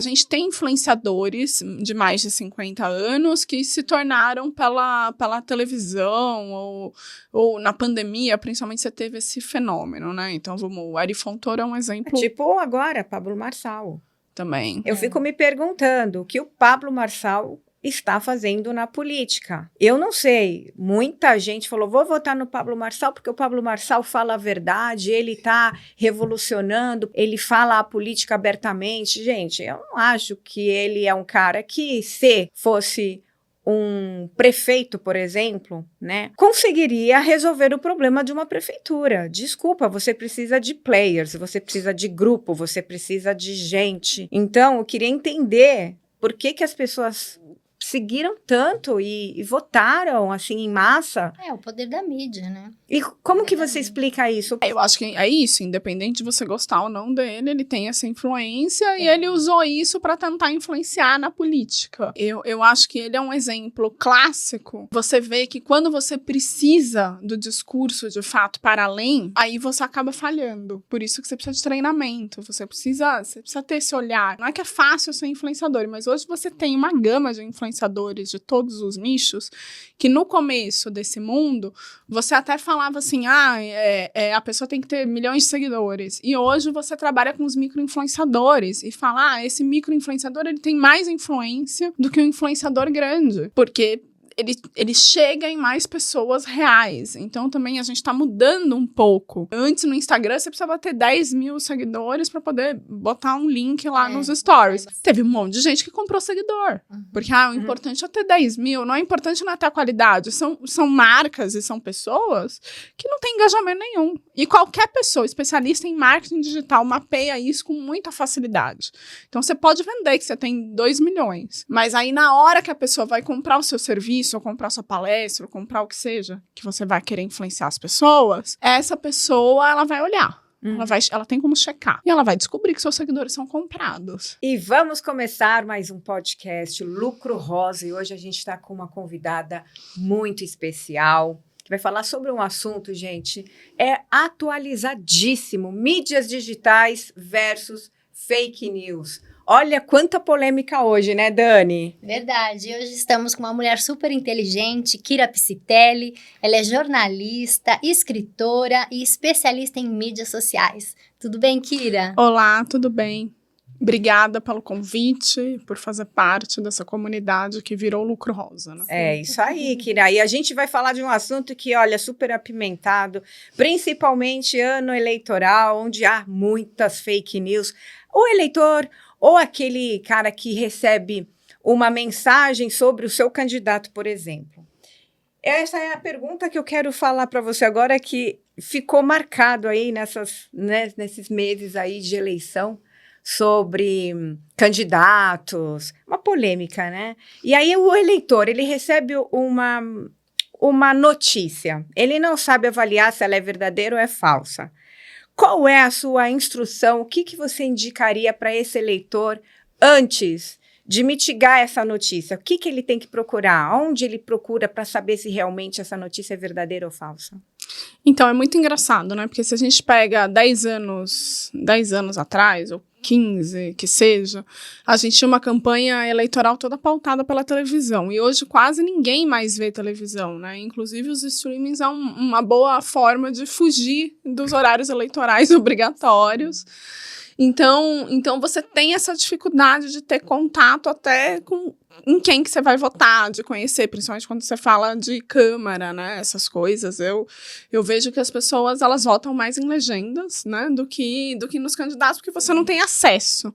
A gente tem influenciadores de mais de 50 anos que se tornaram pela televisão ou na pandemia, principalmente você teve esse fenômeno, né? Então, o Ari Fontoura é um exemplo. Tipo agora, Pablo Marçal. Também. Eu fico me perguntando o que o Pablo Marçal está fazendo na política. Eu não sei, muita gente falou, vou votar no Pablo Marçal porque o Pablo Marçal fala a verdade, ele está revolucionando, ele fala a política abertamente. Gente, eu não acho que ele é um cara que, se fosse um prefeito, por exemplo, né, conseguiria resolver o problema de uma prefeitura. Desculpa, você precisa de players, você precisa de grupo, você precisa de gente. Então, eu queria entender por que as pessoas seguiram tanto e votaram, assim, em massa. É, o poder da mídia, né? E como que você explica isso? Eu acho que é isso, independente de você gostar ou não dele, ele tem essa influência e ele usou isso para tentar influenciar na política. Eu acho que ele é um exemplo clássico. Você vê que quando você precisa do discurso, de fato, para além, aí você acaba falhando. Por isso que você precisa de treinamento, você precisa ter esse olhar. Não é que é fácil ser influenciador, mas hoje você tem uma gama de influenciadores de todos os nichos, que no começo desse mundo, você até falava assim, a pessoa tem que ter milhões de seguidores. E hoje você trabalha com os micro-influenciadores e fala, esse micro-influenciador ele tem mais influência do que um influenciador grande. Porque ele chega em mais pessoas reais. Então, também a gente tá mudando um pouco. Antes, no Instagram, você precisava ter 10 mil seguidores para poder botar um link lá nos stories. Teve um monte de gente que comprou seguidor. Porque, o importante é ter 10 mil. Não é importante não é ter a qualidade. São marcas e são pessoas que não têm engajamento nenhum. E qualquer pessoa especialista em marketing digital mapeia isso com muita facilidade. Então, você pode vender que você tem 2 milhões. Mas aí, na hora que a pessoa vai comprar o seu serviço, ou comprar sua palestra, ou comprar o que seja, que você vai querer influenciar as pessoas, essa pessoa, ela vai olhar. Ela tem como checar. E ela vai descobrir que seus seguidores são comprados. E vamos começar mais um podcast Lucro Rosa. E hoje a gente está com uma convidada muito especial, que vai falar sobre um assunto, gente, atualizadíssimo. Mídias digitais versus fake news. Olha quanta polêmica hoje, né, Dani? Verdade. Hoje estamos com uma mulher super inteligente, Kira Psitelli. Ela é jornalista, escritora e especialista em mídias sociais. Tudo bem, Kira? Olá, tudo bem? Obrigada pelo convite, por fazer parte dessa comunidade que virou Lucro Rosa, né? É isso aí, Kira. E a gente vai falar de um assunto que, olha, super apimentado, principalmente ano eleitoral, onde há muitas fake news. O eleitor ou aquele cara que recebe uma mensagem sobre o seu candidato, por exemplo. Essa é a pergunta que eu quero falar para você agora, que ficou marcado aí nesses meses aí de eleição sobre candidatos, uma polêmica, né? E aí o eleitor, ele recebe uma notícia, ele não sabe avaliar se ela é verdadeira ou é falsa. Qual é a sua instrução? O que você indicaria para esse eleitor antes de mitigar essa notícia? O que ele tem que procurar? Onde ele procura para saber se realmente essa notícia é verdadeira ou falsa? Então, é muito engraçado, né? Porque se a gente pega 10 anos atrás, ou 15, que seja, a gente tinha uma campanha eleitoral toda pautada pela televisão. E hoje quase ninguém mais vê televisão, né? Inclusive os streamings são uma boa forma de fugir dos horários eleitorais obrigatórios. Então você tem essa dificuldade de ter contato até com em quem que você vai votar, de conhecer, principalmente quando você fala de Câmara, né, essas coisas. Eu vejo que as pessoas, elas votam mais em legendas, né, do que nos candidatos, porque você não tem acesso.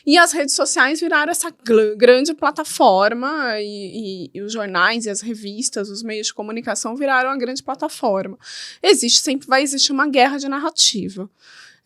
E as redes sociais viraram essa grande plataforma, e os jornais e as revistas, os meios de comunicação viraram uma grande plataforma. Sempre vai existir uma guerra de narrativa.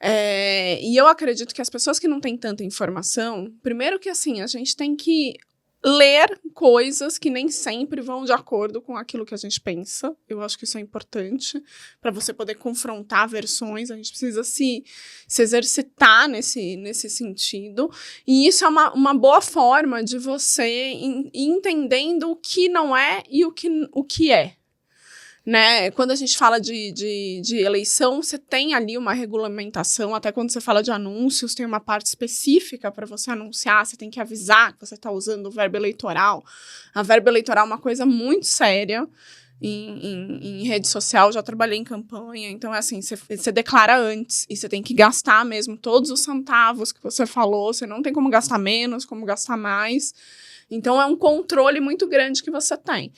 E eu acredito que as pessoas que não têm tanta informação, primeiro que assim, a gente tem que ler coisas que nem sempre vão de acordo com aquilo que a gente pensa. Eu acho que isso é importante para você poder confrontar versões. A gente precisa se exercitar nesse sentido. E isso é uma boa forma de você ir entendendo o que não é e o que é. né? Quando a gente fala de eleição, você tem ali uma regulamentação, até quando você fala de anúncios, tem uma parte específica para você anunciar, você tem que avisar que você está usando o verbo eleitoral. A verbo eleitoral é uma coisa muito séria em rede social, já trabalhei em campanha, então é assim, você declara antes, e você tem que gastar mesmo todos os centavos que você falou, você não tem como gastar menos, como gastar mais, então é um controle muito grande que você tem.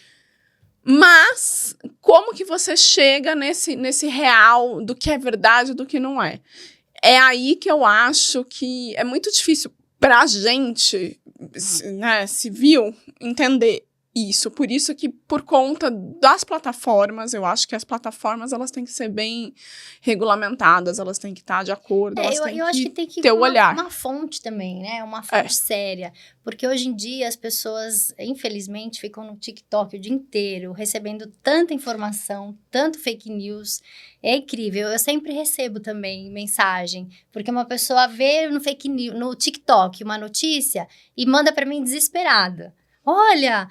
Mas, como que você chega nesse real do que é verdade e do que não é? É aí que eu acho que é muito difícil pra gente, né, civil, entender isso. Por isso que, por conta das plataformas, eu acho que as plataformas, elas têm que ser bem regulamentadas, elas têm que estar de acordo, elas têm eu acho que tem que ter o uma, olhar. Uma fonte também, né? Uma fonte séria. Porque hoje em dia as pessoas, infelizmente, ficam no TikTok o dia inteiro, recebendo tanta informação, tanto fake news. É incrível. Eu sempre recebo também mensagem, porque uma pessoa vê no fake news, no TikTok uma notícia e manda para mim desesperada. Olha,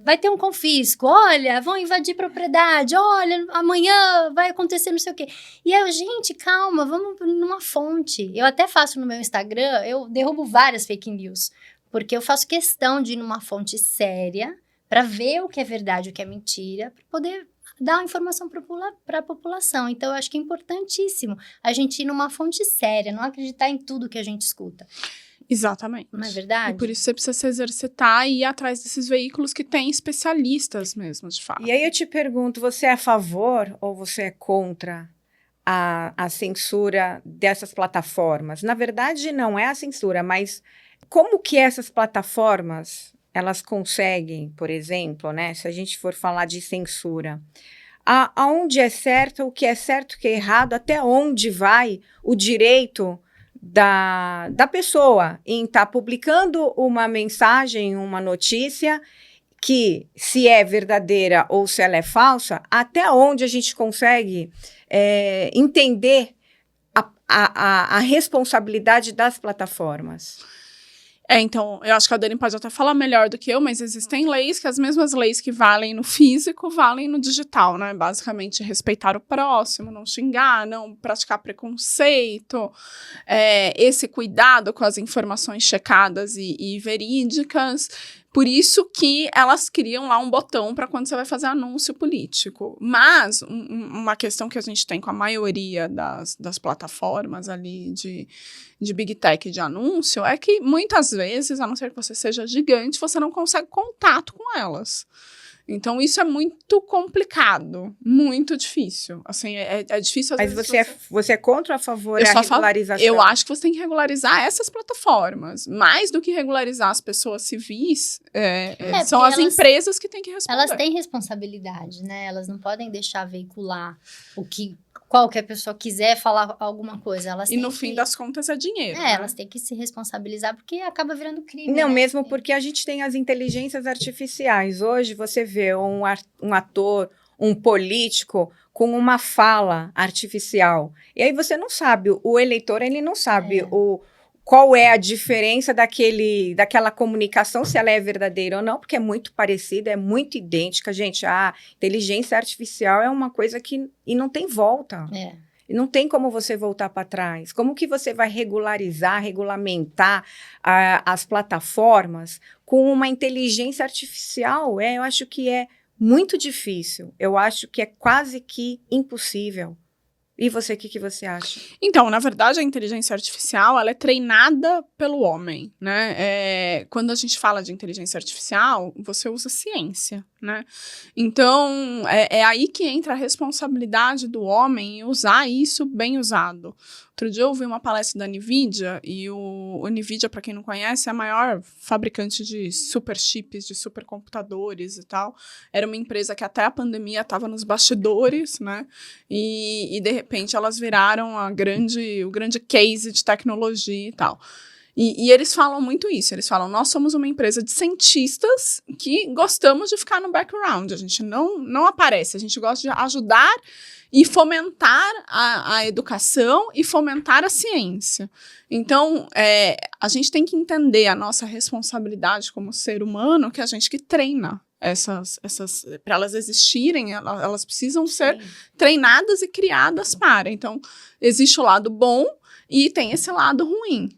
vai ter um confisco, olha, vão invadir propriedade, olha, amanhã vai acontecer não sei o quê. E aí, gente, calma, vamos numa fonte. Eu até faço no meu Instagram, eu derrubo várias fake news, porque eu faço questão de ir numa fonte séria, para ver o que é verdade e o que é mentira, para poder dar uma informação para a população. Então, eu acho que é importantíssimo a gente ir numa fonte séria, não acreditar em tudo que a gente escuta. Exatamente. Não é verdade? E por isso você precisa se exercitar e ir atrás desses veículos que têm especialistas mesmo, de fato. E aí eu te pergunto, você é a favor ou você é contra a censura dessas plataformas? Na verdade, não é a censura, mas como que essas plataformas, elas conseguem, por exemplo, né, se a gente for falar de censura, aonde é certo, o que é errado, até onde vai o direito da pessoa em estar publicando uma mensagem, uma notícia, que se é verdadeira ou se ela é falsa, até onde a gente consegue entender a responsabilidade das plataformas. Então, eu acho que a Dani pode até falar melhor do que eu, mas existem leis que as mesmas leis que valem no físico, valem no digital, né? Basicamente, respeitar o próximo, não xingar, não praticar preconceito, esse cuidado com as informações checadas e verídicas. Por isso que elas criam lá um botão para quando você vai fazer anúncio político. Mas uma questão que a gente tem com a maioria das plataformas ali de Big Tech de anúncio é que muitas vezes, a não ser que você seja gigante, você não consegue contato com elas. Então, isso é muito complicado, muito difícil. Assim, é difícil às vezes. Mas você é contra ou a favor da regularização? Eu acho que você tem que regularizar essas plataformas. Mais do que regularizar as pessoas civis, são as empresas que têm que responder. Elas têm responsabilidade, né? Elas não podem deixar veicular o que qualquer pessoa quiser falar alguma coisa. Elas e no fim das contas é dinheiro. Né? Elas têm que se responsabilizar, porque acaba virando crime. Não, né? mesmo porque a gente tem as inteligências artificiais. Hoje você vê um ator, um político com uma fala artificial. E aí você não sabe, o eleitor ele não sabe qual é a diferença daquela comunicação, se ela é verdadeira ou não, porque é muito parecida, é muito idêntica. Gente, a inteligência artificial é uma coisa que e não tem volta. E não tem como você voltar para trás. Como que você vai regulamentar as plataformas com uma inteligência artificial? Eu acho que é muito difícil. Eu acho que é quase que impossível. E você, o que você acha? Então, na verdade, a inteligência artificial, ela é treinada pelo homem, né? Quando a gente fala de inteligência artificial, você usa ciência, né? Então, é aí que entra a responsabilidade do homem em usar isso bem usado. Outro dia eu ouvi uma palestra da NVIDIA, e o NVIDIA, para quem não conhece, é a maior fabricante de super chips, de supercomputadores e tal. Era uma empresa que até a pandemia estava nos bastidores, né? E de repente elas viraram o grande case de tecnologia e tal. E eles falam muito isso, eles falam, nós somos uma empresa de cientistas que gostamos de ficar no background, a gente não aparece, a gente gosta de ajudar e fomentar a educação e fomentar a ciência. Então, a gente tem que entender a nossa responsabilidade como ser humano, que é a gente que treina para elas existirem, elas precisam ser treinadas e criadas para. Então, existe o lado bom e tem esse lado ruim.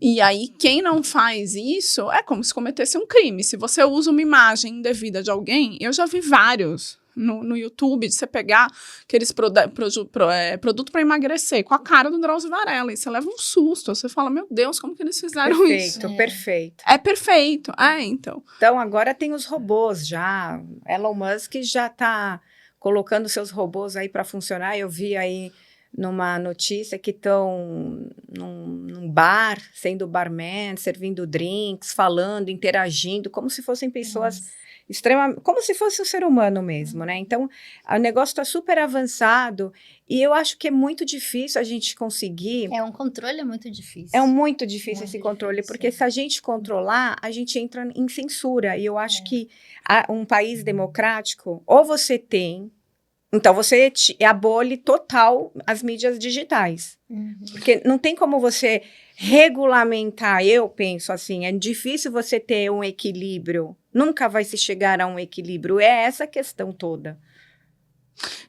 E aí, quem não faz isso é como se cometesse um crime. Se você usa uma imagem indevida de alguém, eu já vi vários no YouTube, de você pegar aqueles produto para emagrecer com a cara do Drauzio Varela, e você leva um susto, você fala, meu Deus, como que eles fizeram isso? Perfeito. É perfeito, então. Então, agora tem os robôs já, Elon Musk já está colocando seus robôs aí para funcionar, eu vi aí numa notícia que estão num bar, sendo barman, servindo drinks, falando, interagindo, como se fossem pessoas extremamente, como se fosse um ser humano mesmo, né? Então, o negócio está super avançado e eu acho que é muito difícil a gente conseguir... Um controle é muito difícil. É muito difícil esse controle, porque se a gente controlar, a gente entra em censura. E eu acho que um país democrático, ou você tem... Então, você abole total as mídias digitais. Porque não tem como você regulamentar, eu penso assim, é difícil você ter um equilíbrio. Nunca vai se chegar a um equilíbrio. É essa a questão toda.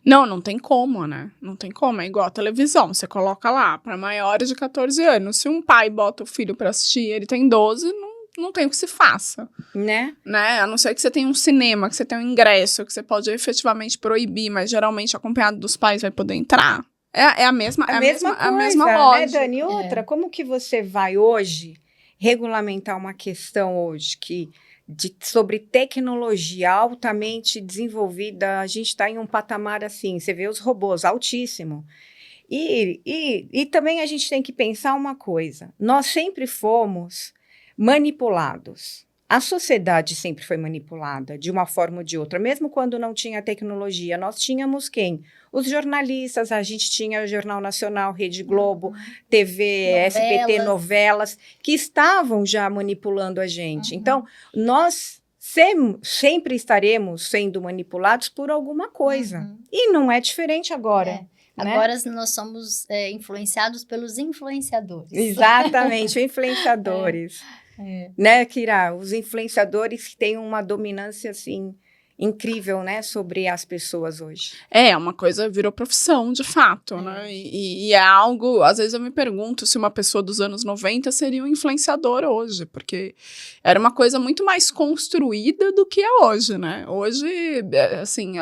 Não tem como, né? Não tem como. É igual a televisão. Você coloca lá para maiores de 14 anos. Se um pai bota o filho para assistir, ele tem 12, não tem o que se faça. Né? A não ser que você tenha um cinema, que você tenha um ingresso, que você pode efetivamente proibir, mas geralmente acompanhado dos pais vai poder entrar. É a mesma lógica. Né, Dani? Outra, como que você vai hoje regulamentar uma questão hoje sobre tecnologia altamente desenvolvida? A gente está em um patamar assim, você vê os robôs altíssimo. E também a gente tem que pensar uma coisa, nós sempre fomos manipulados. A sociedade sempre foi manipulada de uma forma ou de outra, mesmo quando não tinha tecnologia. Nós tínhamos quem? Os jornalistas, a gente tinha o Jornal Nacional, Rede Globo, TV, SBT, novelas, que estavam já manipulando a gente. Então, nós sempre estaremos sendo manipulados por alguma coisa. E não é diferente agora. Né? Agora nós somos influenciados pelos influenciadores. Exatamente, influenciadores. Né, Kira? Os influenciadores que têm uma dominância, assim, incrível, né, sobre as pessoas hoje. Uma coisa virou profissão, de fato, né? E é algo, às vezes eu me pergunto se uma pessoa dos anos 90 seria um influenciador hoje, porque era uma coisa muito mais construída do que é hoje, né? Hoje, assim,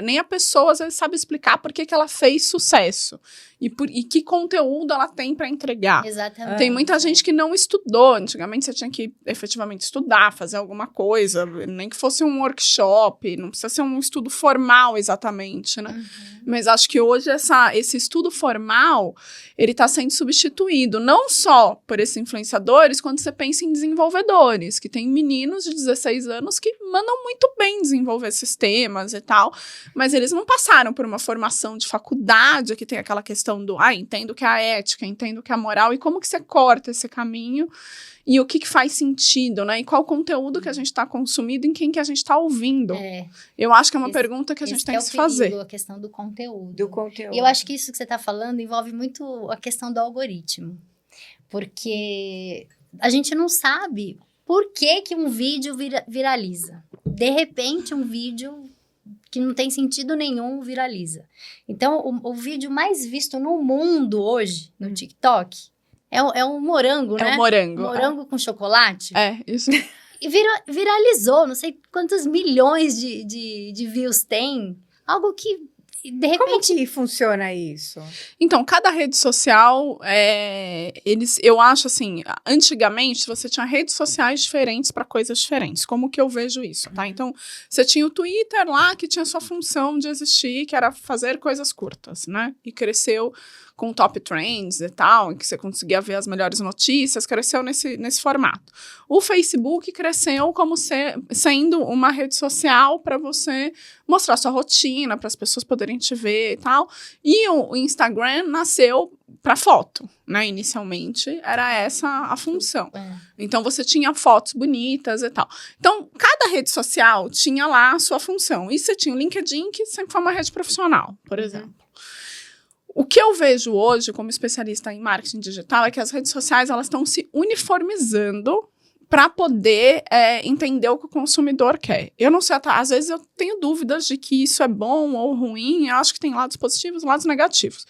nem a pessoa às vezes sabe explicar por que ela fez sucesso. E que conteúdo ela tem para entregar. Exatamente. Tem muita gente que não estudou. Antigamente você tinha que efetivamente estudar, fazer alguma coisa, nem que fosse um workshop, não precisa ser um estudo formal exatamente, né? Mas acho que hoje esse estudo formal, ele está sendo substituído, não só por esses influenciadores, quando você pensa em desenvolvedores, que tem meninos de 16 anos que mandam muito bem desenvolver sistemas e tal, mas eles não passaram por uma formação de faculdade, que tem aquela questão do, entendo que é a ética, entendo que é a moral, e como que você corta esse caminho, e o que faz sentido, né? E qual conteúdo que a gente está consumindo, em quem que a gente está ouvindo. Eu acho que é uma pergunta que a gente tem que se fazer. A questão do conteúdo. E eu acho que isso que você está falando envolve muito a questão do algoritmo. Porque a gente não sabe por que um vídeo viraliza. De repente, um vídeo que não tem sentido nenhum viraliza. Então, o vídeo mais visto no mundo hoje, no TikTok, é um morango, né? É um morango. Morango com chocolate. Isso. E viralizou, não sei quantos milhões de views tem. Algo que, de repente... Como que funciona isso? Então, cada rede social, eu acho assim, antigamente você tinha redes sociais diferentes para coisas diferentes. Como que eu vejo isso, tá? Então, você tinha o Twitter lá, que tinha sua função de existir, que era fazer coisas curtas, né? E cresceu com top trends e tal, em que você conseguia ver as melhores notícias, cresceu nesse formato. O Facebook cresceu como sendo uma rede social para você mostrar sua rotina, para as pessoas poderem te ver e tal. E o Instagram nasceu para foto, né? Inicialmente era essa a função. Então você tinha fotos bonitas e tal. Então cada rede social tinha lá a sua função. E você tinha o LinkedIn, que sempre foi uma rede profissional, por exemplo. O que eu vejo hoje, como especialista em marketing digital, é que as redes sociais elas estão se uniformizando para poder entender o que o consumidor quer. Eu não sei, às vezes eu tenho dúvidas de que isso é bom ou ruim, eu acho que tem lados positivos e lados negativos.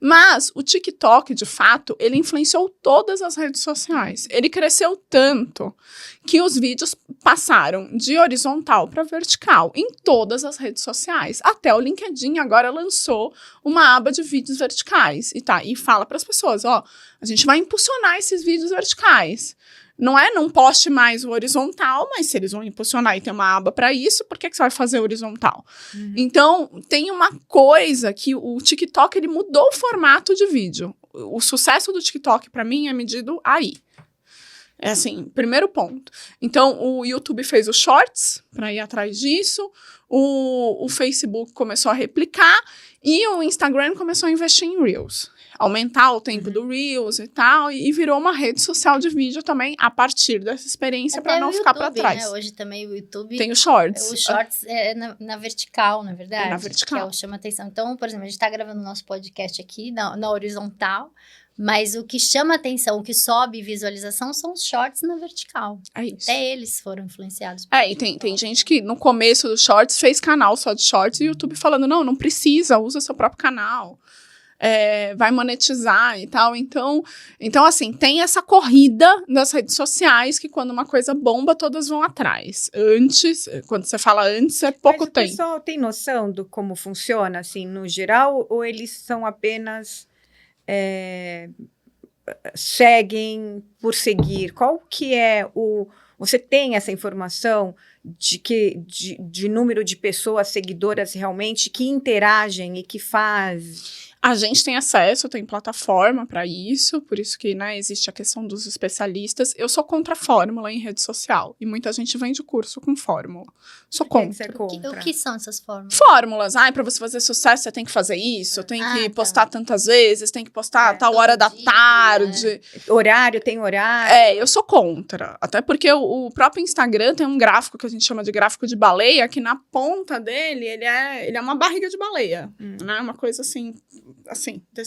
Mas o TikTok, de fato, ele influenciou todas as redes sociais. Ele cresceu tanto que os vídeos passaram de horizontal para vertical em todas as redes sociais. Até o LinkedIn agora lançou uma aba de vídeos verticais e fala para as pessoas, a gente vai impulsionar esses vídeos verticais. Não poste mais o horizontal, mas se eles vão impulsionar e tem uma aba para isso, por que você vai fazer horizontal? Então, tem uma coisa que o TikTok, ele mudou o formato de vídeo. O sucesso do TikTok, para mim, é medido aí. É assim, primeiro ponto. Então, o YouTube fez os Shorts para ir atrás disso, o Facebook começou a replicar e o Instagram começou a investir em Reels. Aumentar o tempo do Reels e tal, e virou uma rede social de vídeo também a partir dessa experiência para não ficar para trás. Né? Hoje também o YouTube tem os Shorts. Os Shorts é na vertical, na verdade. Na vertical. Que é o chama atenção. Então, por exemplo, a gente está gravando o nosso podcast aqui na horizontal, mas o que chama atenção, o que sobe visualização são os Shorts na vertical. É isso. Até eles foram influenciados. E tem gente que no começo dos Shorts fez canal só de Shorts e o YouTube falando, não precisa, usa seu próprio canal. Vai monetizar e tal. Então, assim, tem essa corrida das redes sociais que quando uma coisa bomba, todas vão atrás. Antes, quando você fala antes, é pouco tempo. Mas o pessoal tem noção do como funciona, assim, no geral, ou eles são apenas seguem por seguir? Qual que é você tem essa informação de número de pessoas seguidoras realmente que interagem e que fazem? A gente tem acesso, tem plataforma para isso, por isso que, né, existe a questão dos especialistas. Eu sou contra a fórmula em rede social, e muita gente vende curso com fórmula. Sou contra. O que são essas fórmulas? Fórmulas. Para você fazer sucesso, você tem que fazer isso, tem que postar tantas vezes, tem que postar tal hora da tarde. Horário, tem horário. Eu sou contra. Até porque o próprio Instagram tem um gráfico que a gente chama de gráfico de baleia, que na ponta dele, ele é uma barriga de baleia. Né? Uma coisa assim,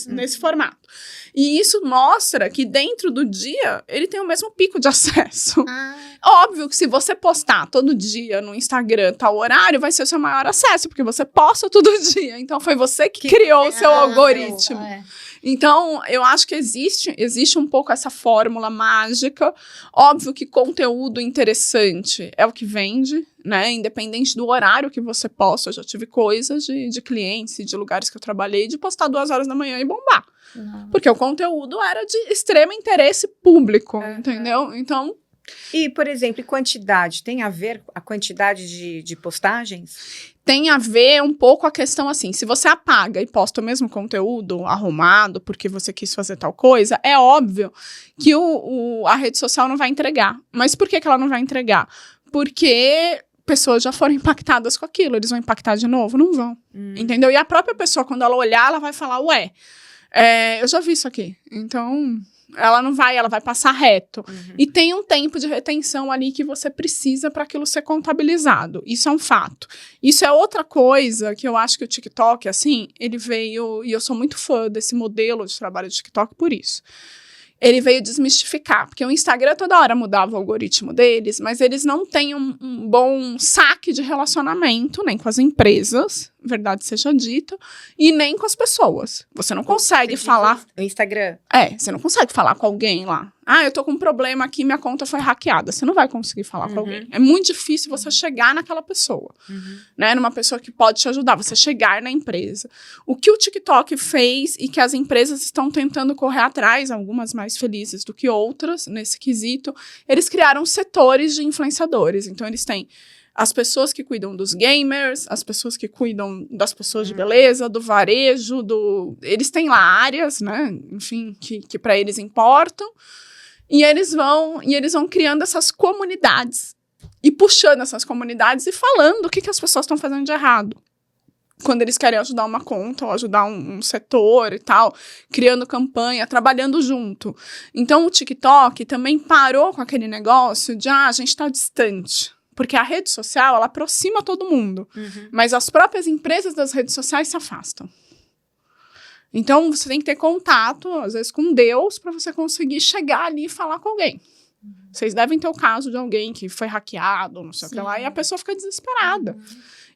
nesse formato. E isso mostra que dentro do dia, ele tem o mesmo pico de acesso. Óbvio que se você postar todo dia no Instagram, tal horário, vai ser o seu maior acesso, porque você posta todo dia. Então, foi você que criou o seu algoritmo. Então, eu acho que existe um pouco essa fórmula mágica. Óbvio que conteúdo interessante é o que vende, né? Independente do horário que você posta. Eu já tive coisas de clientes e de lugares que eu trabalhei de postar 2 horas da manhã e bombar. Porque o conteúdo era de extremo interesse público, entendeu? Então... E, por exemplo, quantidade? Tem a ver a quantidade de postagens? Tem a ver um pouco a questão assim, se você apaga e posta o mesmo conteúdo arrumado porque você quis fazer tal coisa, é óbvio que a rede social não vai entregar. Mas por que ela não vai entregar? Porque pessoas já foram impactadas com aquilo, eles vão impactar de novo? Não vão, entendeu? E a própria pessoa, quando ela olhar, ela vai falar, eu já vi isso aqui, então... Ela vai passar reto. E tem um tempo de retenção ali que você precisa para aquilo ser contabilizado. Isso é um fato. Isso é outra coisa que eu acho que o TikTok, assim, ele veio... E eu sou muito fã desse modelo de trabalho do TikTok por isso. Ele veio desmistificar, porque o Instagram toda hora mudava o algoritmo deles, mas eles não têm um bom saque de relacionamento, nem com as empresas, verdade seja dita, e nem com as pessoas. Você não consegue falar... O Instagram? Você não consegue falar com alguém lá. Eu tô com um problema aqui, minha conta foi hackeada. Você não vai conseguir falar com alguém. É muito difícil você chegar naquela pessoa, né? Numa pessoa que pode te ajudar, você chegar na empresa. O que o TikTok fez e que as empresas estão tentando correr atrás, algumas mais felizes do que outras nesse quesito, eles criaram setores de influenciadores. Então, eles têm as pessoas que cuidam dos gamers, as pessoas que cuidam das pessoas de beleza, do varejo, eles têm lá áreas, né, enfim, que para eles importam, e eles vão criando essas comunidades, e puxando essas comunidades e falando o que as pessoas estão fazendo de errado. Quando eles querem ajudar uma conta ou ajudar um setor e tal, criando campanha, trabalhando junto. Então, o TikTok também parou com aquele negócio de, a gente está distante. Porque a rede social, ela aproxima todo mundo. Mas as próprias empresas das redes sociais se afastam. Então, você tem que ter contato, às vezes, com Deus, para você conseguir chegar ali e falar com alguém. Vocês devem ter o caso de alguém que foi hackeado, não sei o que lá, e a pessoa fica desesperada.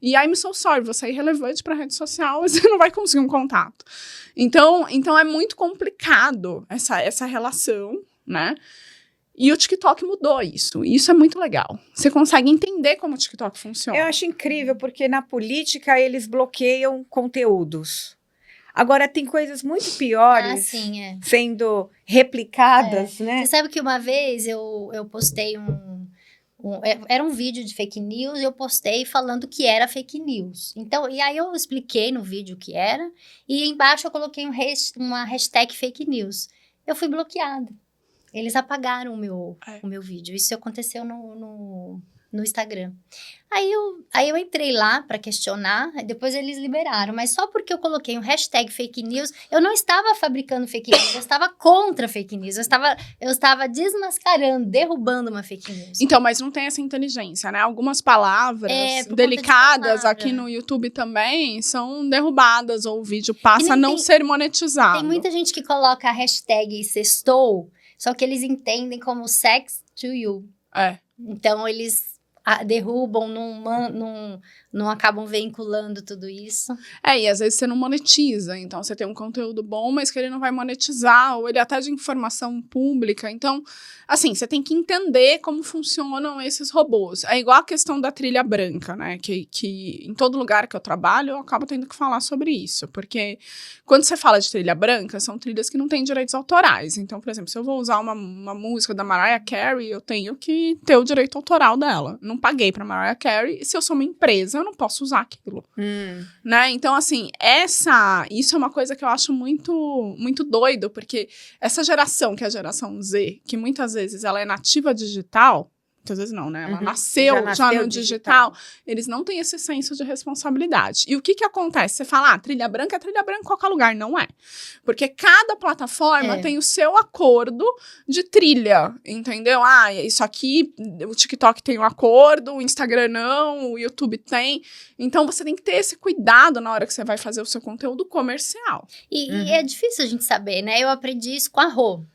E I'm so sorry, você é irrelevante para a rede social, você não vai conseguir um contato. Então é muito complicado essa relação, né? E o TikTok mudou isso. E isso é muito legal. Você consegue entender como o TikTok funciona. Eu acho incrível, porque na política eles bloqueiam conteúdos. Agora, tem coisas muito piores sendo replicadas, né? Você sabe que uma vez eu postei era um vídeo de fake news, eu postei falando que era fake news. Então, e aí eu expliquei no vídeo o que era, e embaixo eu coloquei uma hashtag fake news. Eu fui bloqueada. Eles apagaram o meu vídeo. Isso aconteceu no Instagram. Aí eu entrei lá para questionar, depois eles liberaram. Mas só porque eu coloquei um hashtag fake news, eu não estava fabricando fake news, eu estava contra fake news. Eu estava desmascarando, derrubando uma fake news. Então, mas não tem essa inteligência, né? Algumas palavras delicadas aqui no YouTube também são derrubadas, ou o vídeo passa a não ser monetizado. Tem muita gente que coloca a hashtag sextou, só que eles entendem como sex to you. Então, eles derrubam, não acabam vinculando tudo isso. E às vezes você não monetiza. Então, você tem um conteúdo bom, mas que ele não vai monetizar, ou ele é até de informação pública. Então, assim, você tem que entender como funcionam esses robôs. É igual a questão da trilha branca, né? Que em todo lugar que eu trabalho, eu acabo tendo que falar sobre isso. Porque quando você fala de trilha branca, são trilhas que não têm direitos autorais. Então, por exemplo, se eu vou usar uma música da Mariah Carey, eu tenho que ter o direito autoral dela. Não paguei pra Mariah Carey. E se eu sou uma empresa, eu não posso usar aquilo. Né? Então, assim, isso é uma coisa que eu acho muito, muito doido, porque essa geração, que é a geração Z, que muitas vezes ela é nativa digital, muitas vezes não, né? Ela nasceu já no digital. Eles não têm esse senso de responsabilidade. E o que acontece? Você fala, trilha branca é trilha branca em qualquer lugar. Não é. Porque cada plataforma tem o seu acordo de trilha, entendeu? Isso aqui, o TikTok tem um acordo, o Instagram não, o YouTube tem. Então, você tem que ter esse cuidado na hora que você vai fazer o seu conteúdo comercial. E é difícil a gente saber, né? Eu aprendi isso com a Rô.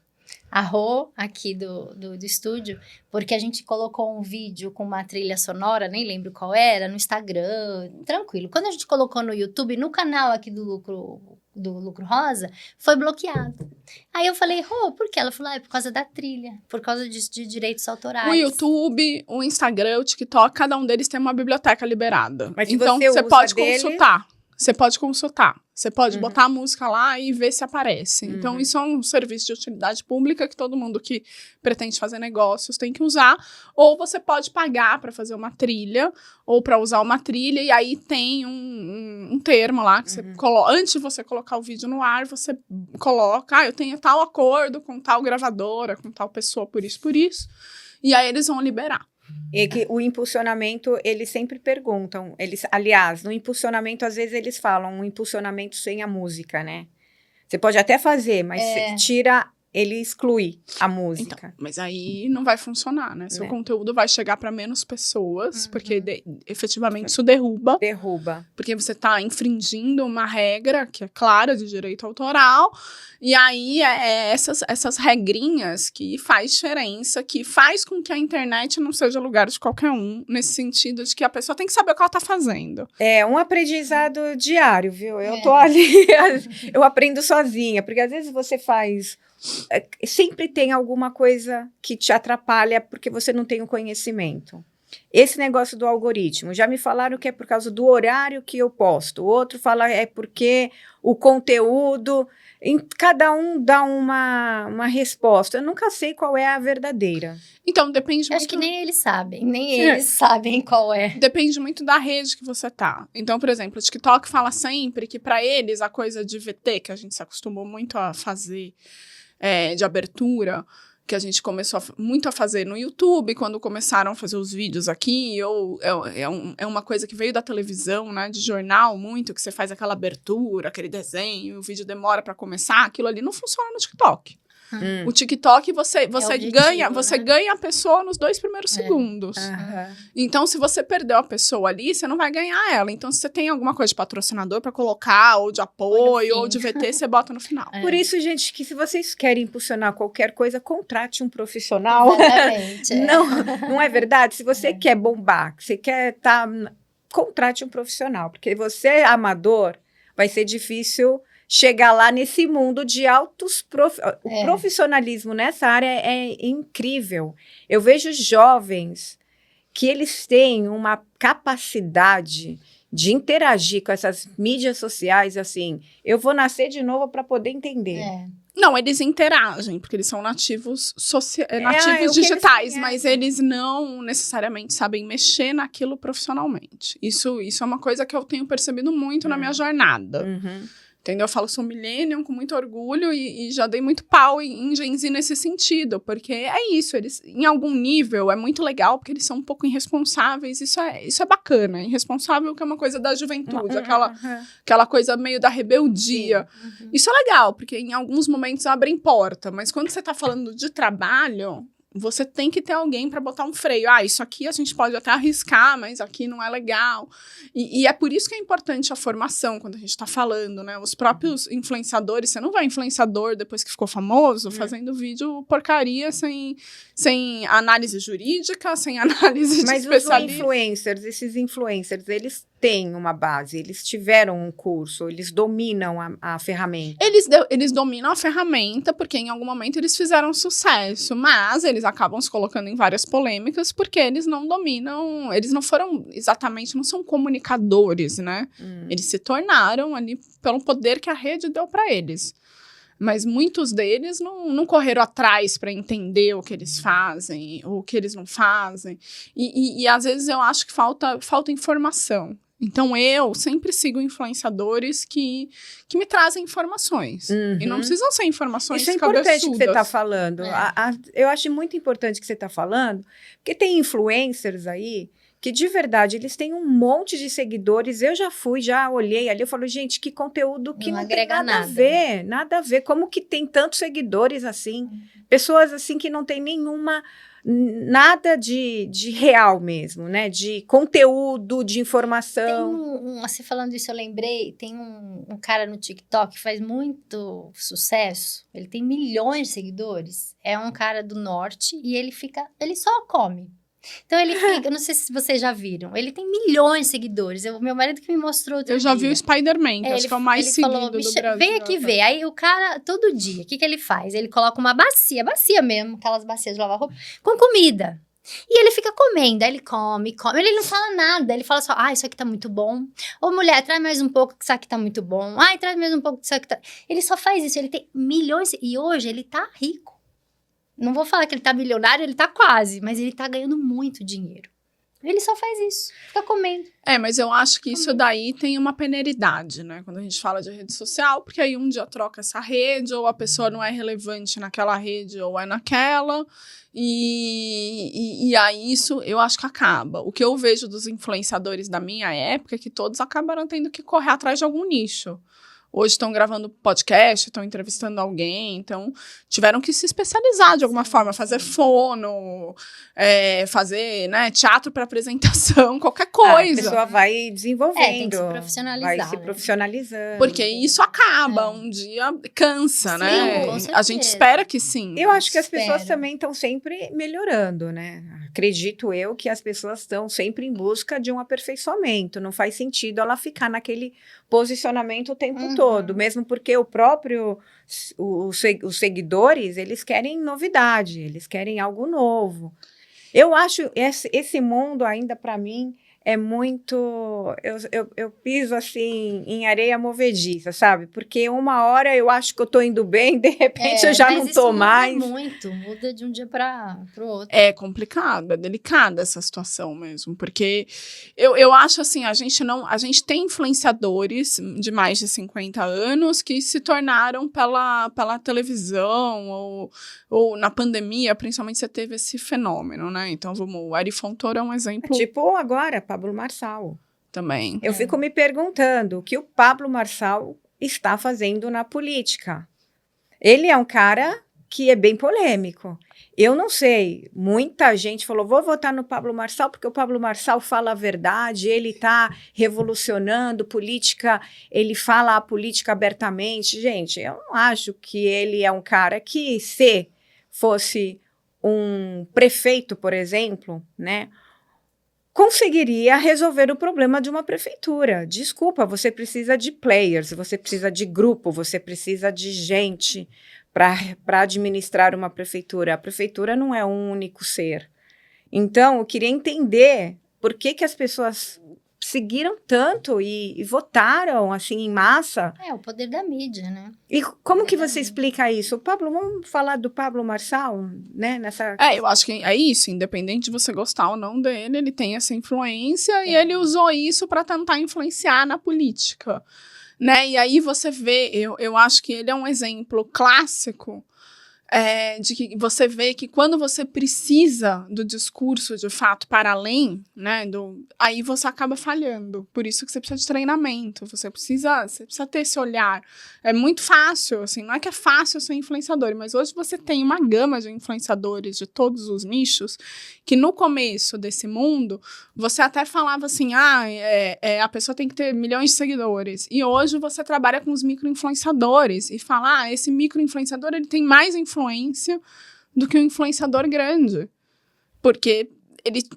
A Rô, aqui do estúdio, porque a gente colocou um vídeo com uma trilha sonora, nem lembro qual era, no Instagram, tranquilo. Quando a gente colocou no YouTube, no canal aqui do Lucro Rosa, foi bloqueado. Aí eu falei, Rô, por quê? Ela falou, é por causa da trilha, por causa de direitos autorais. O YouTube, o Instagram, o TikTok, cada um deles tem uma biblioteca liberada. Mas então, você pode consultar. Você pode consultar. Você pode botar a música lá e ver se aparece. Então, isso é um serviço de utilidade pública que todo mundo que pretende fazer negócios tem que usar. Ou você pode pagar para fazer uma trilha, ou para usar uma trilha, e aí tem um termo lá que você coloca. Antes de você colocar o vídeo no ar, você coloca, eu tenho tal acordo com tal gravadora, com tal pessoa, por isso. E aí eles vão liberar. E que o impulsionamento, eles sempre perguntam, aliás, no impulsionamento, às vezes eles falam um impulsionamento sem a música, né? Você pode até fazer, mas ele exclui a música. Então, mas aí não vai funcionar, né? Seu conteúdo vai chegar para menos pessoas, porque efetivamente isso derruba. Porque você está infringindo uma regra que é clara de direito autoral. E aí essas regrinhas que faz diferença, que faz com que a internet não seja lugar de qualquer um, nesse sentido de que a pessoa tem que saber o que ela está fazendo. É um aprendizado diário, viu? Eu tô ali, eu aprendo sozinha, porque às vezes você faz... Sempre tem alguma coisa que te atrapalha porque você não tem o conhecimento. Esse negócio do algoritmo, já me falaram que é por causa do horário que eu posto. O outro fala é porque o conteúdo... Cada um dá uma resposta. Eu nunca sei qual é a verdadeira. Então, depende muito... Acho que nem eles sabem. Nem eles sabem qual é. Depende muito da rede que você tá. Então, por exemplo, o TikTok fala sempre que para eles a coisa de VT, que a gente se acostumou muito a fazer, de abertura, que a gente começou muito a fazer no YouTube, quando começaram a fazer os vídeos aqui, ou é uma coisa que veio da televisão, né, de jornal muito, que você faz aquela abertura, aquele desenho, o vídeo demora para começar, aquilo ali não funciona no TikTok. O TikTok, você ganha, objetivo, né? ganha a pessoa nos 2 primeiros segundos. Aham. Então, se você perdeu a pessoa ali, você não vai ganhar ela. Então, se você tem alguma coisa de patrocinador pra colocar, ou de apoio, fim. ou de VT, você bota no final. Por isso, gente, que se vocês querem impulsionar qualquer coisa, contrate um profissional. Exatamente. Não é verdade? Se você quer bombar, que você quer contrate um profissional, porque você é amador, vai ser difícil chegar lá nesse mundo de O profissionalismo nessa área é incrível. Eu vejo jovens que eles têm uma capacidade de interagir com essas mídias sociais, assim, eu vou nascer de novo para poder entender. Não, eles interagem, porque eles são nativos, o que digitais, eles mas eles não necessariamente sabem mexer naquilo profissionalmente. Isso é uma coisa que eu tenho percebido muito na minha jornada. Uhum. Entendeu? Eu falo, sou millennium com muito orgulho e já dei muito pau em Gen Z nesse sentido, porque é isso, eles, em algum nível, é muito legal, porque eles são um pouco irresponsáveis, isso é bacana, irresponsável que é uma coisa da juventude, aquela coisa meio da rebeldia. Isso é legal, porque em alguns momentos abrem porta, mas quando você tá falando de trabalho, você tem que ter alguém para botar um freio. Isso aqui a gente pode até arriscar, mas aqui não é legal. E é por isso que é importante a formação, quando a gente está falando, né? Os próprios influenciadores, você não vai influenciador depois que ficou famoso, fazendo vídeo porcaria, sem análise jurídica, sem análise de especialista. Mas os influencers, esses influencers, eles têm uma base, eles tiveram um curso, eles dominam a ferramenta. Eles dominam a ferramenta porque em algum momento eles fizeram sucesso, mas eles acabam se colocando em várias polêmicas porque eles não dominam, eles não foram exatamente, não são comunicadores, né? Eles se tornaram ali pelo poder que a rede deu para eles. Mas muitos deles não correram atrás para entender o que eles fazem, ou o que eles não fazem. E às vezes eu acho que falta informação. Então, eu sempre sigo influenciadores que me trazem informações. E não precisam ser informações Isso é cabeçudas. importante que você está falando. Eu acho muito importante que você está falando, porque tem influencers aí que, de verdade, eles têm um monte de seguidores. Eu já olhei ali, eu falo, gente, que conteúdo que não tem nada a ver. Nada a ver. Como que tem tantos seguidores assim? Pessoas assim que não tem nada de real mesmo, né? De conteúdo, de informação. Você falando isso, eu lembrei, tem um cara no TikTok que faz muito sucesso, ele tem milhões de seguidores, é um cara do norte e ele só come. Então ele fica, não sei se vocês já viram, ele tem milhões de seguidores. Meu marido que me mostrou outro dia. Eu já vi o Spider-Man, que acho que é o mais seguido falou, do Brasil. Vem aqui ver. Aí o cara, todo dia, o que ele faz? Ele coloca uma bacia mesmo, aquelas bacias de lavar roupa, com comida. E ele fica comendo, aí ele come. Ele não fala nada, ele fala só, isso aqui tá muito bom. Ô, mulher, traz mais um pouco que isso aqui tá muito bom. Traz mais um pouco que isso aqui tá... Ele só faz isso, ele tem milhões, e hoje ele tá rico. Não vou falar que ele tá milionário, ele tá quase, mas ele tá ganhando muito dinheiro. Ele só faz isso, fica comendo. Mas eu acho que isso daí tem uma perenidade, né? Quando a gente fala de rede social, porque aí um dia troca essa rede, ou a pessoa não é relevante naquela rede, ou é naquela, e aí isso eu acho que acaba. O que eu vejo dos influenciadores da minha época é que todos acabaram tendo que correr atrás de algum nicho. Hoje estão gravando podcast, estão entrevistando alguém, então tiveram que se especializar de alguma forma, fazer fono, fazer, né, teatro para apresentação, qualquer coisa. A pessoa vai desenvolvendo. Tem que se profissionalizar. Vai se profissionalizando. Porque isso acaba, um dia cansa, né? Com certeza. A gente espera que sim. Eu acho que as pessoas também estão sempre melhorando, né? Acredito eu que as pessoas estão sempre em busca de um aperfeiçoamento. Não faz sentido ela ficar naquele posicionamento o tempo todo, mesmo porque os seguidores, eles querem novidade, eles querem algo novo. Eu acho esse mundo ainda, para mim, é muito... Eu piso, assim, em areia movediça, sabe? Porque uma hora eu acho que eu tô indo bem, de repente eu já não tô mais. Muda de um dia para o outro. É complicado, é delicada essa situação mesmo, porque eu acho assim, a gente tem influenciadores de mais de 50 anos que se tornaram pela televisão ou na pandemia, principalmente você teve esse fenômeno, né? Então, o Ari Fontoura é um exemplo. Tipo agora, Pablo Marçal. Também. Eu fico me perguntando o que o Pablo Marçal está fazendo na política. Ele é um cara que é bem polêmico. Eu não sei, muita gente falou, vou votar no Pablo Marçal porque o Pablo Marçal fala a verdade, ele está revolucionando política, ele fala a política abertamente. Gente, eu não acho que ele é um cara que, se fosse um prefeito, por exemplo, né, conseguiria resolver o problema de uma prefeitura. Desculpa, você precisa de players, você precisa de grupo, você precisa de gente para administrar uma prefeitura. A prefeitura não é um único ser. Então, eu queria entender por que as pessoas seguiram tanto e votaram assim em massa. É o poder da mídia, né? E como que você explica isso? Pablo, vamos falar do Pablo Marçal, né? Eu acho que é isso, independente de você gostar ou não dele, ele tem essa influência e ele usou isso para tentar influenciar na política, né? E aí você vê, eu acho que ele é um exemplo clássico de que você vê que quando você precisa do discurso de fato para além, né, aí você acaba falhando. Por isso que você precisa de treinamento, você precisa ter esse olhar. É muito fácil, assim, não é que é fácil ser influenciador, mas hoje você tem uma gama de influenciadores de todos os nichos, que no começo desse mundo, você até falava assim, a pessoa tem que ter milhões de seguidores. E hoje você trabalha com os micro-influenciadores e fala, esse micro-influenciador ele tem mais influência do que um influenciador grande, porque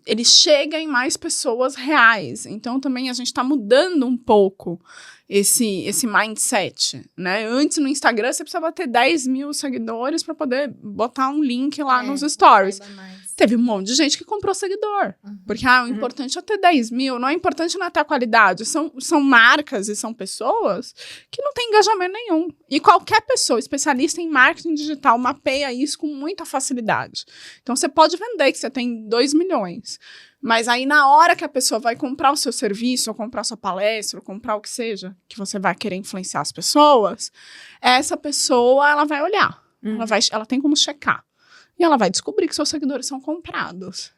ele chega em mais pessoas reais. Então também a gente está mudando um pouco esse mindset, né? Antes no Instagram você precisava ter 10 mil seguidores para poder botar um link lá nos stories. Teve um monte de gente que comprou seguidor. Porque o importante é ter 10 mil, não é importante não é ter a qualidade. São marcas e são pessoas que não têm engajamento nenhum. E qualquer pessoa, especialista em marketing digital, mapeia isso com muita facilidade. Então você pode vender que você tem 2 milhões. Mas aí na hora que a pessoa vai comprar o seu serviço, ou comprar a sua palestra, ou comprar o que seja, que você vai querer influenciar as pessoas, essa pessoa ela vai olhar. Ela tem como checar. E ela vai descobrir que seus seguidores são comprados.